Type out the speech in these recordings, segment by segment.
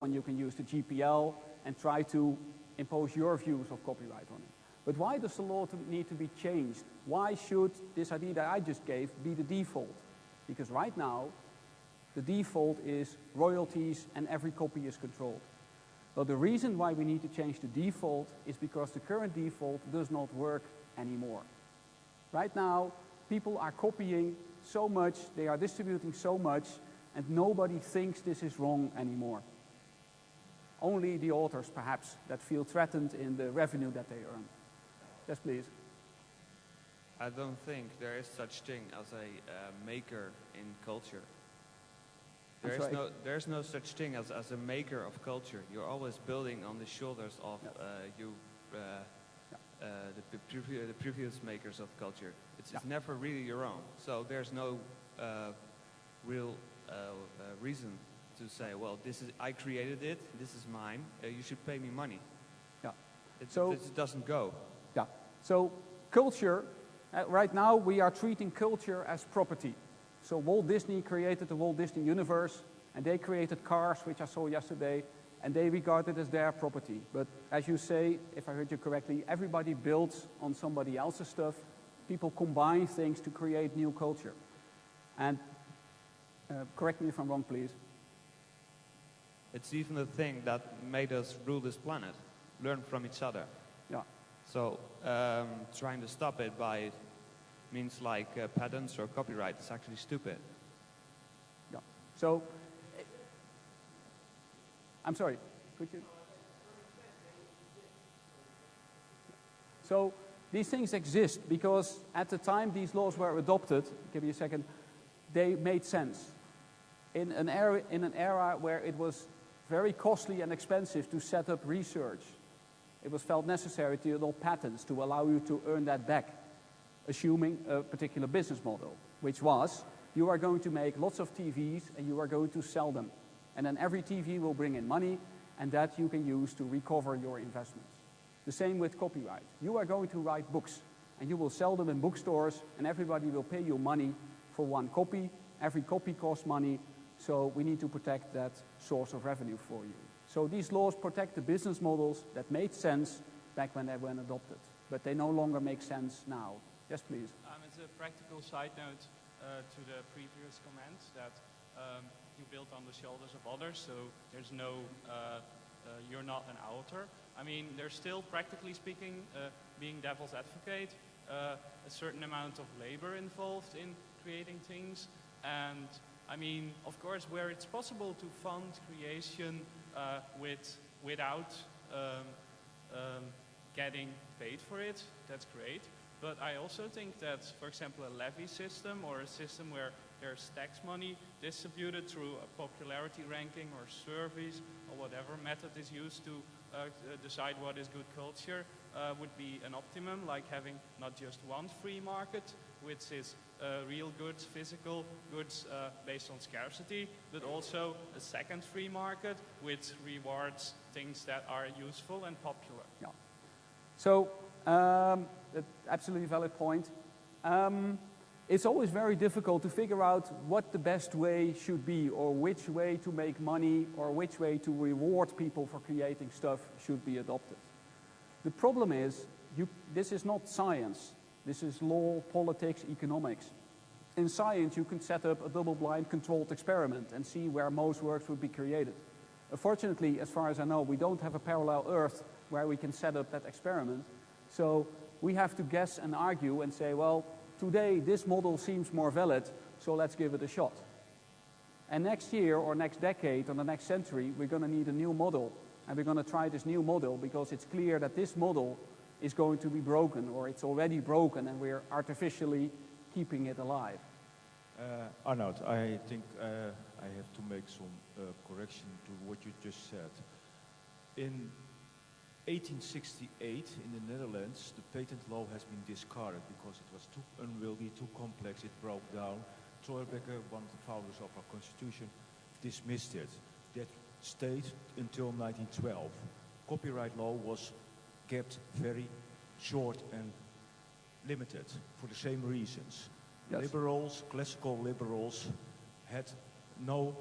and you can use the GPL and try to impose your views of copyright on it. But why does the law need to be changed? Why should this idea that I just gave be the default? Because right now, the default is royalties and every copy is controlled. Well, the reason why we need to change the default is because the current default does not work anymore. Right now, people are copying so much, they are distributing so much, and nobody thinks this is wrong anymore. Only the authors, perhaps, that feel threatened in the revenue that they earn. Yes, please. I don't think there is such thing as a maker in culture. There's no such thing as a maker of culture. You're always building on the shoulders of the previous makers of culture. It's never really your own. So there's no real reason to say, well, this is I created it. This is mine. You should pay me money. Yeah. It doesn't go. Yeah. So culture. Right now, we are treating culture as property. So Walt Disney created the Walt Disney universe, and they created cars, which I saw yesterday, and they regard it as their property. But as you say, if I heard you correctly, everybody builds on somebody else's stuff. People combine things to create new culture. And correct me if I'm wrong, please. It's even the thing that made us rule this planet, learn from each other. Yeah. So trying to stop it by means like patents or copyright is actually stupid. Yeah. So, I'm sorry, could you? So, these things exist because at the time these laws were adopted, give me a second, they made sense. In an era where it was very costly and expensive to set up research, it was felt necessary to adopt patents to allow you to earn that back, assuming a particular business model, which was, you are going to make lots of TVs and you are going to sell them. And then every TV will bring in money, and that you can use to recover your investments. The same with copyright. You are going to write books, and you will sell them in bookstores, and everybody will pay you money for one copy. Every copy costs money, so we need to protect that source of revenue for you. So these laws protect the business models that made sense back when they were adopted, but they no longer make sense now. Yes, please. As a practical side note to the previous comment that you build on the shoulders of others, so there's no, you're not an author. I mean, there's still, practically speaking, being devil's advocate, a certain amount of labor involved in creating things, and I mean, of course, where it's possible to fund creation without getting paid for it, that's great. But I also think that, for example, a levy system or a system where there's tax money distributed through a popularity ranking or surveys or whatever method is used to decide what is good culture would be an optimum, like having not just one free market, which is real goods, physical goods based on scarcity, but also a second free market which rewards things that are useful and popular. Yeah. So, absolutely valid point. It's always very difficult to figure out what the best way should be, or which way to make money, or which way to reward people for creating stuff should be adopted. The problem is, this is not science. This is law, politics, economics. In science, you can set up a double-blind controlled experiment and see where most works would be created. Unfortunately, as far as I know, we don't have a parallel Earth where we can set up that experiment. So we have to guess and argue and say, well, today this model seems more valid, so let's give it a shot. And next year or next decade or the next century, we're going to need a new model. And we're going to try this new model because it's clear that this model is going to be broken, or it's already broken, and we're artificially keeping it alive. Arnoud, I think I have to make some correction to what you just said. In 1868, in the Netherlands, the patent law has been discarded because it was too unwieldy, too complex, it broke down. Thorbecke, one of the founders of our constitution, dismissed it. That stayed until 1912. Copyright law was kept very short and limited for the same reasons. Yes. Liberals, classical liberals, had no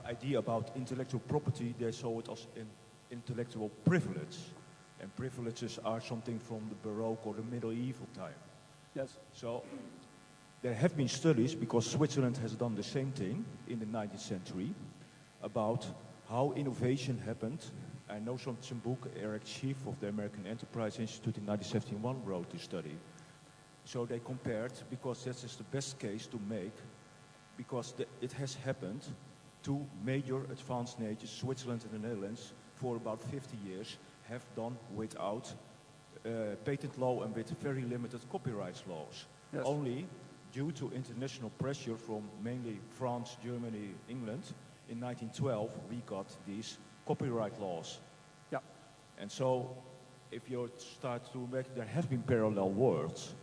idea about intellectual property, they saw it as an intellectual privilege. And privileges are something from the Baroque or the medieval time. Yes. So there have been studies, because Switzerland has done the same thing in the 19th century, about how innovation happened. I know some book, Eric Schiff of the American Enterprise Institute in 1971 wrote this study. So they compared, because this is the best case to make, because it has happened, two major advanced nations, Switzerland and the Netherlands, for about 50 years, have done without patent law and with very limited copyright laws. Yes. Only due to international pressure from mainly France, Germany, England, in 1912 we got these copyright laws. Yeah. And so if you start to make, there have been parallel worlds.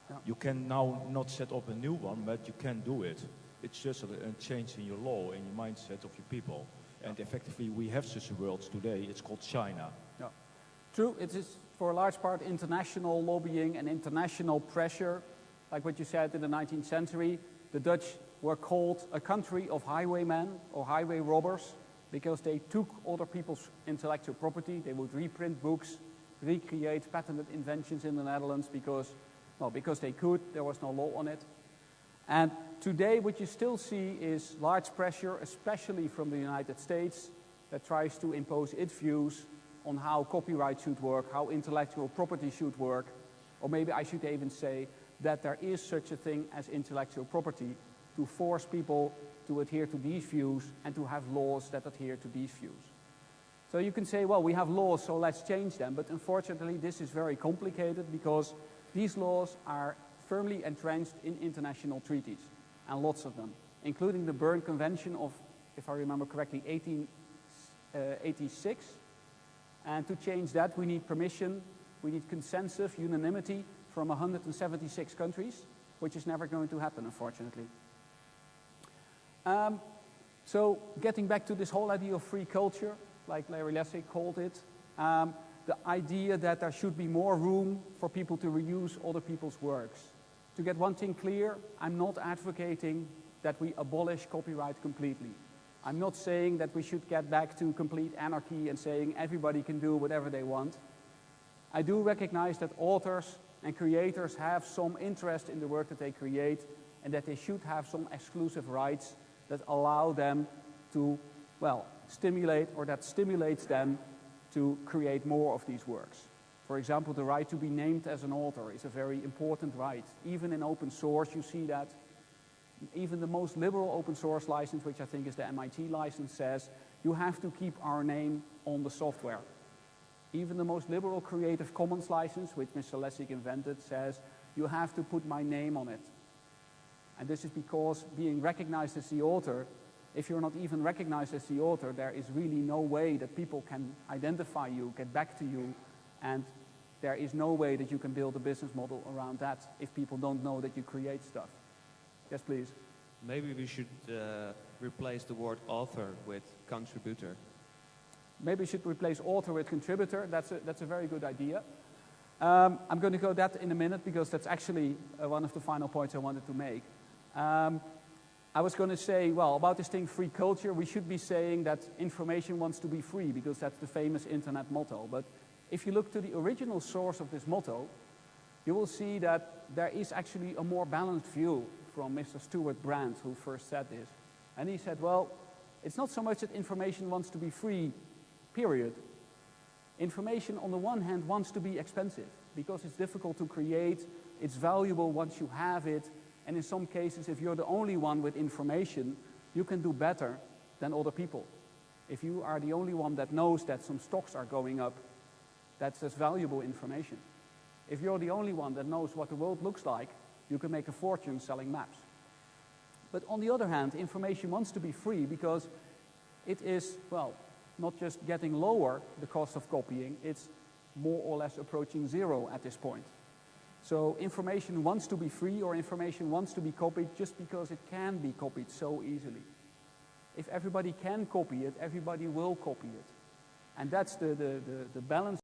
Yeah. You can now not set up a new one, but you can do it. It's just a change in your law and your mindset of your people. And effectively, we have such a world today. It's called China. Yeah. True, it is for a large part international lobbying and international pressure. Like what you said in the 19th century, the Dutch were called a country of highwaymen or highway robbers because they took other people's intellectual property. They would reprint books, recreate patented inventions in the Netherlands because they could. There was no law on it. And today what you still see is large pressure, especially from the United States, that tries to impose its views on how copyright should work, how intellectual property should work, or maybe I should even say that there is such a thing as intellectual property, to force people to adhere to these views and to have laws that adhere to these views. So you can say, well, we have laws, so let's change them, but unfortunately this is very complicated because these laws are firmly entrenched in international treaties, and lots of them, including the Berne Convention of, if I remember correctly, 1886. And to change that, we need permission, we need consensus, unanimity from 176 countries, which is never going to happen, unfortunately. So getting back to this whole idea of free culture, like Larry Lessig called it, the idea that there should be more room for people to reuse other people's works. To get one thing clear, I'm not advocating that we abolish copyright completely. I'm not saying that we should get back to complete anarchy and saying everybody can do whatever they want. I do recognize that authors and creators have some interest in the work that they create and that they should have some exclusive rights that allow them to, well, stimulate, or that stimulates them to create more of these works. For example, the right to be named as an author is a very important right. Even in open source, you see that. Even the most liberal open source license, which I think is the MIT license, says you have to keep our name on the software. Even the most liberal Creative Commons license, which Mr. Lessig invented, says you have to put my name on it. And this is because being recognized as the author, if you're not even recognized as the author, there is really no way that people can identify you, get back to you, and there is no way that you can build a business model around that if people don't know that you create stuff. Yes, please. Maybe we should replace the word author with contributor. Maybe we should replace author with contributor. That's a very good idea. I'm going to go that in a minute because that's actually one of the final points I wanted to make. I was going to say, well, about this thing free culture, we should be saying that information wants to be free because that's the famous internet motto. But if you look to the original source of this motto, you will see that there is actually a more balanced view from Mr. Stuart Brand, who first said this. And he said, well, it's not so much that information wants to be free, period. Information, on the one hand, wants to be expensive because it's difficult to create, it's valuable once you have it, and in some cases, if you're the only one with information, you can do better than other people. If you are the only one that knows that some stocks are going up, that's just valuable information. If you're the only one that knows what the world looks like, you can make a fortune selling maps. But on the other hand, information wants to be free because it is, well, not just getting lower, the cost of copying, it's more or less approaching zero at this point. So information wants to be free, or information wants to be copied just because it can be copied so easily. If everybody can copy it, everybody will copy it. And that's the balance